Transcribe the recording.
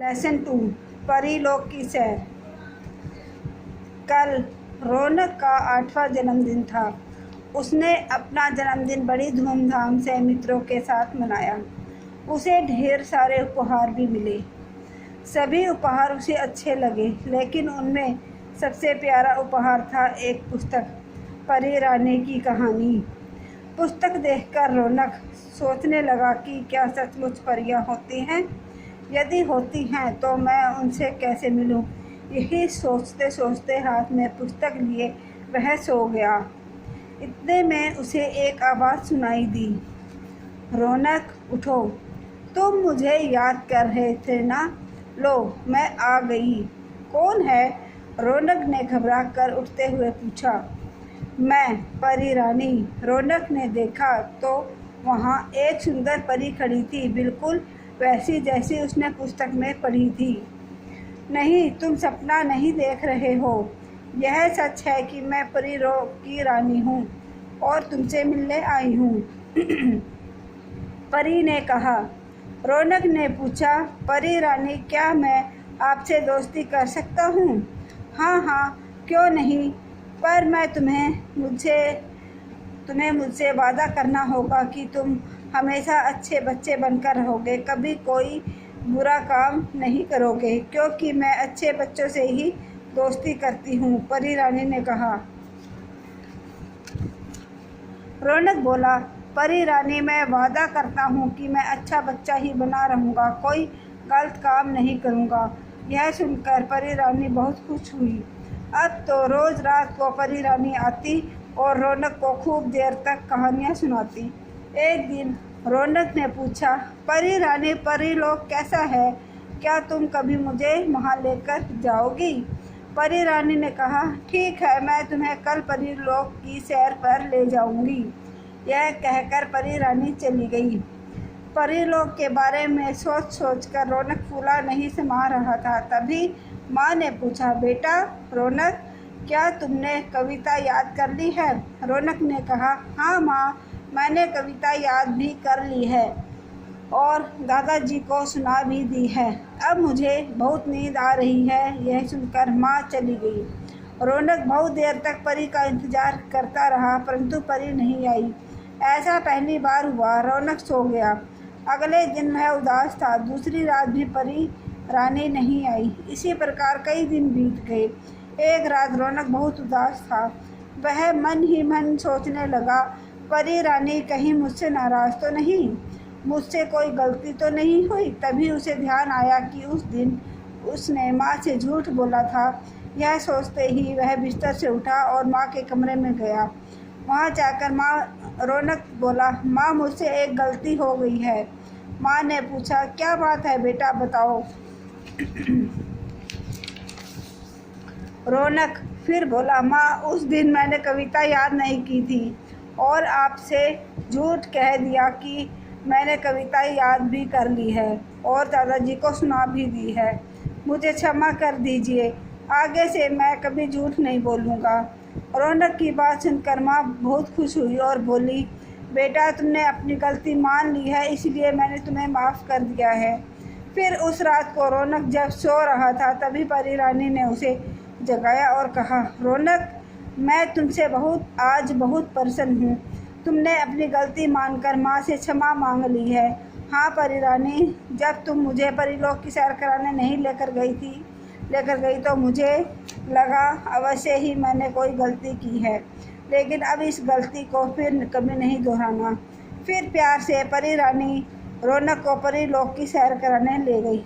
Lesson 2 परीलोक की सैर। कल रौनक का 8वां जन्मदिन था। उसने अपना जन्मदिन बड़ी धूमधाम से मित्रों के साथ मनाया। उसे ढेर सारे उपहार भी मिले। सभी उपहार उसे अच्छे लगे, लेकिन उनमें सबसे प्यारा उपहार था एक पुस्तक, परी रानी की कहानी। पुस्तक देखकर रौनक सोचने लगा कि क्या सचमुच परियां होती हैं? यदि होती हैं तो मैं उनसे कैसे मिलूं? यही सोचते सोचते हाथ में पुस्तक लिए वह सो गया। इतने में उसे एक आवाज़ सुनाई दी, रौनक उठो, तुम मुझे याद कर रहे थे ना? लो, मैं आ गई। कौन है? रौनक ने घबरा कर उठते हुए पूछा। मैं, परी रानी। रौनक ने देखा तो वहाँ एक सुंदर परी खड़ी थी, बिल्कुल वैसी जैसी उसने पुस्तक में पढ़ी थी। नहीं, तुम सपना नहीं देख रहे हो। यह सच है कि मैं परी की रानी हूँ और तुमसे मिलने आई हूँ। परी ने कहा। रौनक ने पूछा, परी रानी, क्या मैं आपसे दोस्ती कर सकता हूँ? हाँ हाँ, क्यों नहीं, पर मैं तुम्हें मुझसे वादा करना होगा कि तुम हमेशा अच्छे बच्चे बनकर रहोगे, कभी कोई बुरा काम नहीं करोगे, क्योंकि मैं अच्छे बच्चों से ही दोस्ती करती हूँ, परी रानी ने कहा। रौनक बोला, परी रानी, मैं वादा करता हूँ कि मैं अच्छा बच्चा ही बना रहूँगा, कोई गलत काम नहीं करूँगा। यह सुनकर परी रानी बहुत खुश हुई। अब तो रोज़ रात को परी रानी आती और रौनक को खूब देर तक कहानियाँ सुनाती। एक दिन रौनक ने पूछा, परी रानी, परीलोक कैसा है? क्या तुम कभी मुझे वहाँ लेकर जाओगी? परी रानी ने कहा, ठीक है, मैं तुम्हें कल परीलोक की सैर पर ले जाऊँगी। यह कहकर परी रानी चली गई। परीलोक के बारे में सोच सोच कर रौनक फूला नहीं समा रहा था। तभी माँ ने पूछा, बेटा रौनक, क्या तुमने कविता याद कर ली है? रौनक ने कहा, हाँ माँ, मैंने कविता याद भी कर ली है और दादाजी को सुना भी दी है। अब मुझे बहुत नींद आ रही है। यह सुनकर माँ चली गई। रौनक बहुत देर तक परी का इंतजार करता रहा, परंतु परी नहीं आई। ऐसा पहली बार हुआ। रौनक सो गया। अगले दिन वह उदास था। दूसरी रात भी परी रानी नहीं आई। इसी प्रकार कई दिन बीत गए। एक रात रौनक बहुत उदास था। वह मन ही मन सोचने लगा, परी रानी कहीं मुझसे नाराज़ तो नहीं, मुझसे कोई गलती तो नहीं हुई। तभी उसे ध्यान आया कि उस दिन उसने माँ से झूठ बोला था। यह सोचते ही वह बिस्तर से उठा और माँ के कमरे में गया। वहाँ जाकर रौनक बोला, माँ, मुझसे एक गलती हो गई है। माँ ने पूछा, क्या बात है बेटा, बताओ। रौनक फिर बोला, माँ, उस दिन मैंने कविता याद नहीं की थी और आपसे झूठ कह दिया कि मैंने कविता याद भी कर ली है और दादाजी को सुना भी दी है। मुझे क्षमा कर दीजिए। आगे से मैं कभी झूठ नहीं बोलूँगा। रौनक की बात सुनकर माँ बहुत खुश हुई और बोली, बेटा, तुमने अपनी गलती मान ली है, इसलिए मैंने तुम्हें माफ़ कर दिया है। फिर उस रात को रौनक जब सो रहा था, तभी परी रानी ने उसे जगाया और कहा, रौनक, मैं तुमसे आज बहुत प्रसन्न हूँ। तुमने अपनी गलती मानकर माँ से क्षमा मांग ली है। हाँ परी रानी, जब तुम मुझे परीलोक की सैर कराने नहीं लेकर गई तो मुझे लगा अवश्य ही मैंने कोई गलती की है, लेकिन अब इस गलती को फिर कभी नहीं दोहराना। फिर प्यार से परी रानी रौनक को परीलोक की सैर कराने ले गई।